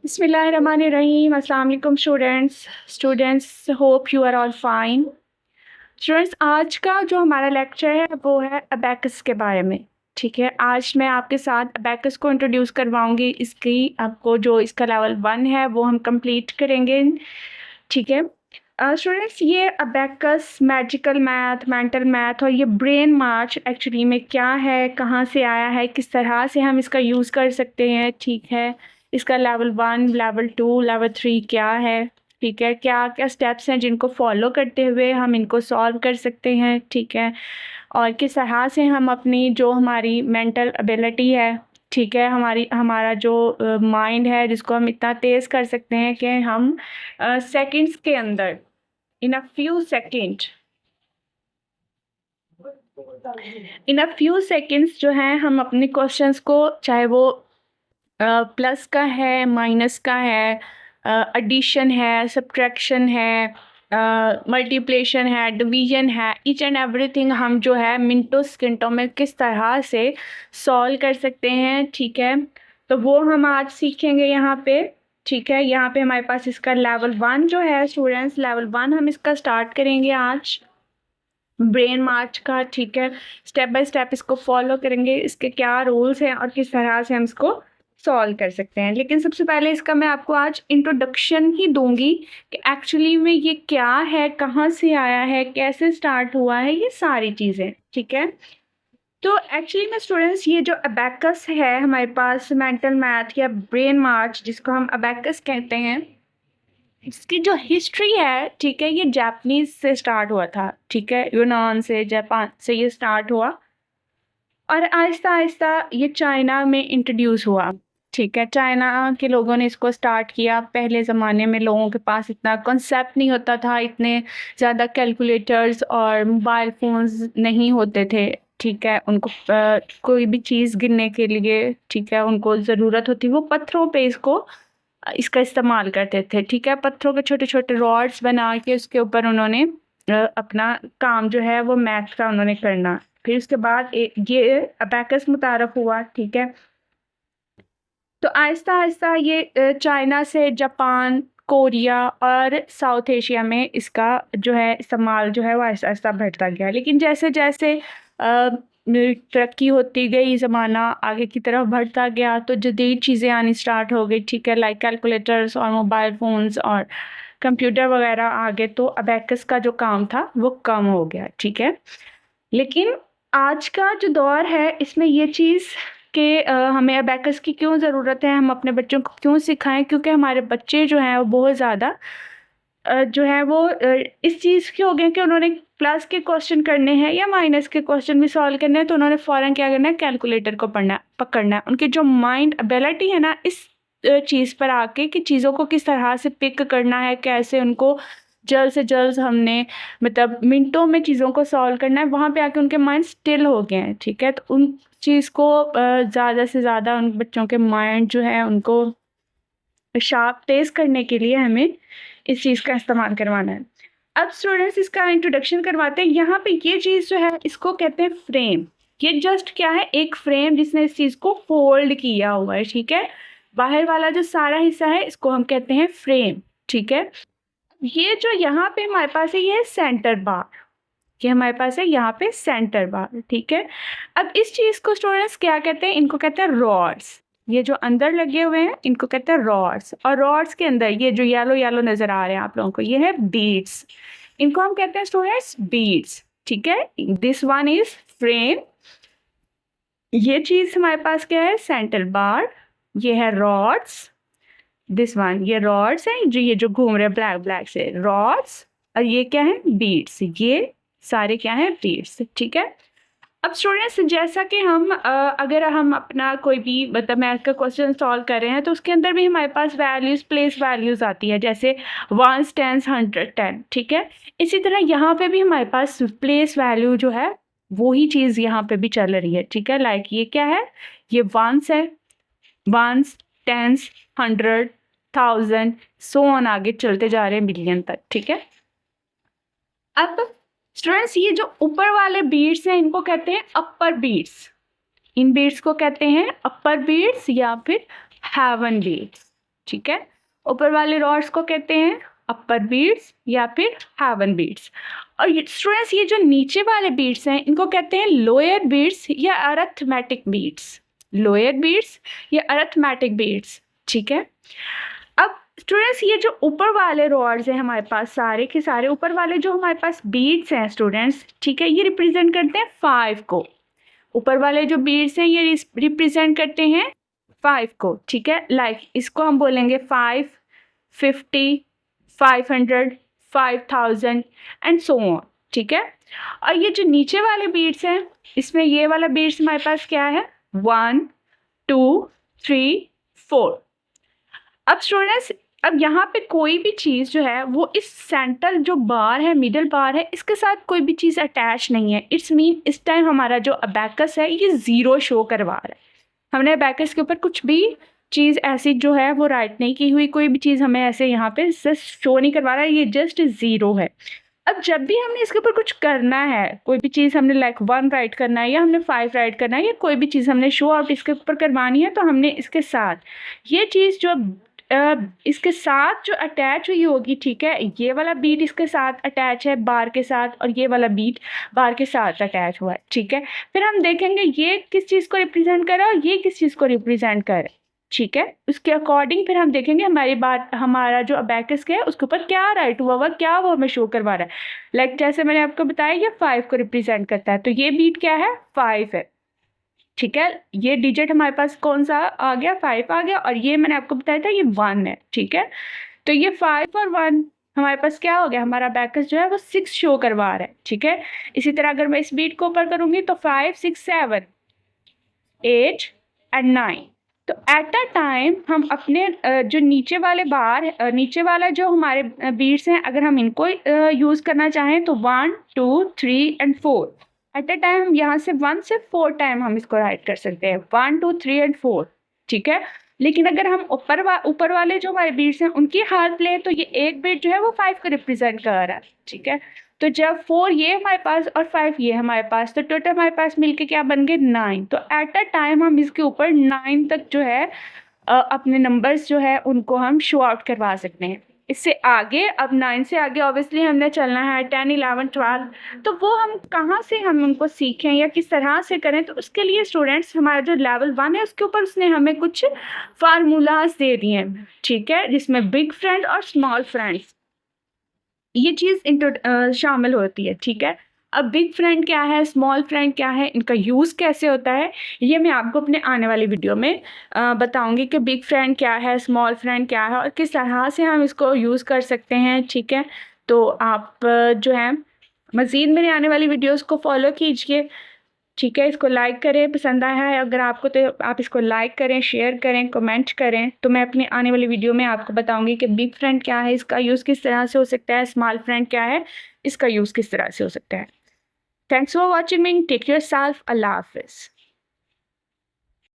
Bismillahirrahmanirrahim. Assalamu alaikum students hope you are all fine. Students आज का जो हमारा लेक्चर है वो है अबैकस के बारे में। ठीक है, आज मैं आपके साथ अबैकस को इंट्रोड्यूस करवाऊंगी। इसकी आपको जो इसका लेवल 1 है वो हम कंप्लीट करेंगे। ठीक है स्टूडेंट्स, ये abacus magical math, mental math और ये ब्रेन मार्च एक्चुअली में क्या है, कहाँ से आया है, किस तरह से हम इसका यूज़ कर सकते हैं। ठीक है, इसका लेवल 1, लेवल 2, लेवल 3 क्या है। ठीक है, क्या क्या स्टेप्स हैं जिनको फॉलो करते हुए हम इनको सॉल्व कर सकते हैं। ठीक है, और किस तरह से हम अपनी जो हमारी मेंटल एबिलिटी है, ठीक है, हमारा जो माइंड है जिसको हम इतना तेज़ कर सकते हैं कि हम सेकंड्स के अंदर इन अ फ्यू सेकंड्स जो हैं हम अपने क्वेश्चंस को, चाहे वो प्लस का है, माइनस का है, एडिशन है, सब्ट्रैक्शन है, मल्टीप्लिकेशन है, डिवीजन है, ईच एंड एवरीथिंग हम जो है मिनटों सेकंडों में किस तरह से सॉल्व कर सकते हैं। ठीक है, तो वो हम आज सीखेंगे यहाँ पे। ठीक है, यहाँ पे हमारे पास इसका लेवल 1 जो है स्टूडेंट्स, लेवल 1 हम इसका स्टार्ट करेंगे आज ब्रेन मार्च का। ठीक है, स्टेप बाय स्टेप इसको फॉलो करेंगे, इसके क्या रूल्स हैं और किस तरह से हम इसको सॉल्व कर सकते हैं। लेकिन सबसे पहले इसका मैं आपको आज इंट्रोडक्शन ही दूंगी कि एक्चुअली में ये क्या है, कहाँ से आया है, कैसे स्टार्ट हुआ है, ये सारी चीज़ें। ठीक है, तो एक्चुअली में स्टूडेंट्स ये जो अबैकस है हमारे पास, मेंटल मैथ या ब्रेन मार्च जिसको हम अबैकस कहते हैं, इसकी जो हिस्ट्री है, ठीक है, ये जापानीज से स्टार्ट हुआ था। ठीक है, यूनान से, जापान से ये स्टार्ट हुआ और आहिस्ता आहिस्ता ये चाइना में इंट्रोड्यूस हुआ। ठीक है, चाइना के लोगों ने इसको स्टार्ट किया। पहले ज़माने में लोगों के पास इतना कॉन्सेप्ट नहीं होता था, इतने ज़्यादा कैलकुलेटर्स और मोबाइल फ़ोन्स नहीं होते थे। ठीक है, उनको कोई भी चीज़ गिनने के लिए, ठीक है, उनको ज़रूरत होती, वो पत्थरों पे इसका इस्तेमाल करते थे। ठीक है, पत्थरों के छोटे छोटे रॉड्स बना के उसके ऊपर उन्होंने अपना काम जो है वो मैथ का उन्होंने करना। फिर उसके बाद ये अबैकस मुतारफ़ हुआ। ठीक है, तो आहिस्ता आहिस्ता ये चाइना से जापान, कोरिया और साउथ एशिया में इसका जो है इस्तेमाल जो है वो आहिस्ता आहिस्ता बढ़ता गया। लेकिन जैसे जैसे तरक्की होती गई, ज़माना आगे की तरफ बढ़ता गया, तो जदीद चीज़ें आनी स्टार्ट हो गई। ठीक है, लाइक कैलकुलेटर्स और मोबाइल फ़ोन्स और कंप्यूटर वगैरह आ गए, तो अबैकस का जो काम था वो कम हो गया। ठीक है, लेकिन आज का जो दौर है इसमें ये चीज़ कि हमें अबैकस की क्यों ज़रूरत है, हम अपने बच्चों को क्यों सिखाएं, क्योंकि हमारे बच्चे जो हैं वो बहुत ज़्यादा जो है वो इस चीज़ के हो गए कि उन्होंने प्लस के क्वेश्चन करने हैं या माइनस के क्वेश्चन भी सॉल्व करने हैं, तो उन्होंने फ़ौरन क्या करना है, कैलकुलेटर को पकड़ना है। उनकी जो माइंड एबिलिटी है ना, इस चीज़ पर आके कि चीज़ों को किस तरह से पिक करना है, कैसे उनको जल्द से जल्द हमने मतलब मिनटों में चीज़ों को सॉल्व करना है, वहाँ पे आके उनके माइंड स्टिल हो गए हैं। ठीक है, तो उन चीज़ को ज़्यादा से ज़्यादा उन बच्चों के माइंड जो है उनको शार्प तेज़ करने के लिए हमें इस चीज़ का इस्तेमाल करवाना है। अब स्टूडेंट्स इसका इंट्रोडक्शन करवाते हैं। यहाँ पे ये चीज़ जो है इसको कहते हैं फ्रेम। ये जस्ट क्या है, एक फ्रेम जिसने इस चीज़ को फोल्ड किया हुआ है। ठीक है, बाहर वाला जो सारा हिस्सा है इसको हम कहते हैं फ्रेम। ठीक है, ये जो यहाँ पे हमारे पास है ये है सेंटर बार। ये हमारे पास है यहाँ पे सेंटर बार। ठीक है, अब इस चीज़ को स्टूडेंट्स क्या कहते हैं, इनको कहते हैं रॉड्स। ये जो अंदर लगे हुए हैं इनको कहते हैं रॉड्स, और रॉड्स के अंदर ये जो येलो येलो नज़र आ रहे हैं आप लोगों को, ये है बीड्स। इनको हम कहते हैं स्टूडेंट्स बीड्स। ठीक है, दिस वन इज फ्रेम। ये चीज़ हमारे पास क्या है, सेंटर बार। ये है रॉड्स, दिस वन, ये रॉड्स हैं जो ये जो घूम रहे हैं ब्लैक ब्लैक से, रॉड्स। और ये क्या है, बीड्स। ये सारे क्या है, बीड्स। ठीक है, अब स्टूडेंट्स जैसा कि हम अगर हम अपना कोई भी मतलब मैथ का क्वेश्चन सॉल्व कर रहे हैं तो उसके अंदर भी हमारे पास वैल्यूज़, प्लेस वैल्यूज़ आती है, जैसे 1 10 100 10। ठीक है, इसी तरह यहाँ पे भी हमारे पास प्लेस वैल्यू जो है वही चीज़ यहाँ पे भी चल रही है। ठीक है, लाइक ये क्या है, ये वंस है, वंस, टेंस, 100, 1000 सो ऑन, आगे चलते जा रहे हैं मिलियन तक। ठीक है, अब स्टूडेंट्स ये जो ऊपर वाले बीड्स हैं इनको कहते हैं अपर बीड्स। इन बीड्स को कहते हैं अपर बीड्स या फिर हेवन बीड्स। ठीक है। ऊपर वाले रॉड्स को कहते हैं अपर बीड्स या फिर हेवन बीड्स। और स्टूडेंट्स ये जो नीचे वाले बीड्स हैं इनको कहते हैं लोअर बीड्स या अरिथमेटिक बीड्स। लोअर बीड्स या अरिथमेटिक बीड्स, ठीक है। अब स्टूडेंट्स ये जो ऊपर वाले रॉड्स हैं हमारे पास, सारे के सारे ऊपर वाले जो हमारे पास बीड्स हैं स्टूडेंट्स, ठीक है, ये रिप्रेजेंट करते हैं 5 को। ऊपर वाले जो बीड्स हैं ये रिप्रेजेंट करते हैं 5 को, ठीक है। लाइक इसको हम बोलेंगे 5, 50, 500, 5000 एंड सो ऑन, ठीक है। और ये जो नीचे वाले बीड्स हैं इसमें ये वाला बीड्स हमारे पास क्या है, 1, 2, 3, 4। अब स्टूडेंट्स अब यहाँ पे कोई भी चीज़ जो है वो इस सेंटर जो बार है, मिडल बार है, इसके साथ कोई भी चीज़ अटैच नहीं है। इट्स मीन इस टाइम हमारा जो अबैकस है ये 0 शो करवा रहा है। हमने अबैकस के ऊपर कुछ भी चीज़ ऐसी जो है वो राइट नहीं की हुई, कोई भी चीज़ हमें ऐसे यहाँ पे जस्ट शो नहीं करवा रहा है, ये जस्ट 0 है। अब जब भी हमने इसके ऊपर कुछ करना है, कोई भी चीज़ हमने लाइक 1 राइट करना है या हमने 5 राइट करना है या कोई भी चीज़ हमने शो आउट इसके ऊपर करवानी है, तो हमने इसके साथ ये चीज़ जो इसके साथ जो अटैच हुई होगी, ठीक है, ये वाला बीट इसके साथ अटैच है बार के साथ और ये वाला बीट बार के साथ अटैच हुआ है, ठीक है। फिर हम देखेंगे ये किस चीज़ को रिप्रेजेंट कर रहा है और ये किस चीज़ को रिप्रेजेंट कर रहा है, ठीक है। उसके अकॉर्डिंग फिर हम देखेंगे हमारी बात, हमारा जो अबैकस है उसके ऊपर क्या राइट हुआ हुआ, क्या वो हमें शो करवा रहा है। लाइक जैसे मैंने आपको बताया ये 5 को रिप्रेजेंट करता है, तो ये बीट क्या है, 5 है, ठीक है। ये डिजिट हमारे पास कौन सा आ गया, 5 आ गया, और ये मैंने आपको बताया था ये 1 है, ठीक है। तो ये 5 और 1 हमारे पास क्या हो गया, हमारा अबैकस जो है वो 6 शो करवा रहा है, ठीक है। इसी तरह अगर मैं इस बीट को ऊपर करूंगी तो 5, 6, 7, 8 एंड 9। तो एट अ टाइम हम अपने जो नीचे वाले बार, नीचे वाला जो हमारे बीट्स हैं, अगर हम इनको यूज़ करना चाहें तो 1, 2, 3 एंड 4 एट अ टाइम हम यहाँ से 1 से 4 टाइम हम इसको राइट कर सकते हैं, 1, 2, 3 एंड 4, ठीक है। लेकिन अगर हम ऊपर वाले जो हमारे बीट्स हैं उनकी हालत लें तो ये एक बीट जो है वो 5 को रिप्रेजेंट कर रहा है, ठीक है। तो जब 4 ये हमारे पास और 5 ये हमारे पास, तो टोटल हमारे पास मिलके क्या बन गए, 9। तो एट अ टाइम हम इसके ऊपर 9 तक जो है अपने नंबर्स जो है उनको हम शो आउट करवा सकते हैं। इससे आगे, अब 9 से आगे ऑब्वियसली हमने चलना है 10, 11, 12, तो वो हम कहाँ से हम उनको सीखें या किस तरह से करें, तो उसके लिए स्टूडेंट्स हमारा जो लेवल 1 है उसके ऊपर उसने हमें कुछ फार्मूलाज दे दिए हैं, ठीक है, जिसमें बिग फ्रेंड और स्मॉल फ्रेंड्स ये चीज़ शामिल होती है, ठीक है। अब बिग फ्रेंड क्या है, स्मॉल फ्रेंड क्या है, इनका यूज़ कैसे होता है, ये मैं आपको अपने आने वाली वीडियो में बताऊंगी कि बिग फ्रेंड क्या है, स्मॉल फ्रेंड क्या है और किस तरह से हम इसको यूज़ कर सकते हैं, ठीक है। तो आप जो है मज़ीद मेरे आने वाली वीडियोस को फॉलो कीजिए, ठीक है। इसको लाइक करें, पसंद आया है अगर आपको तो आप इसको लाइक करें, शेयर करें, कमेंट करें। तो मैं अपनी आने वाली वीडियो में आपको बताऊंगी कि बिग फ्रेंड क्या है, इसका यूज़ किस तरह से हो सकता है, स्मॉल फ्रेंड क्या है, इसका यूज़ किस तरह से हो सकता है। Thanks for watching me, take your self, अल्लाह हाफिज़।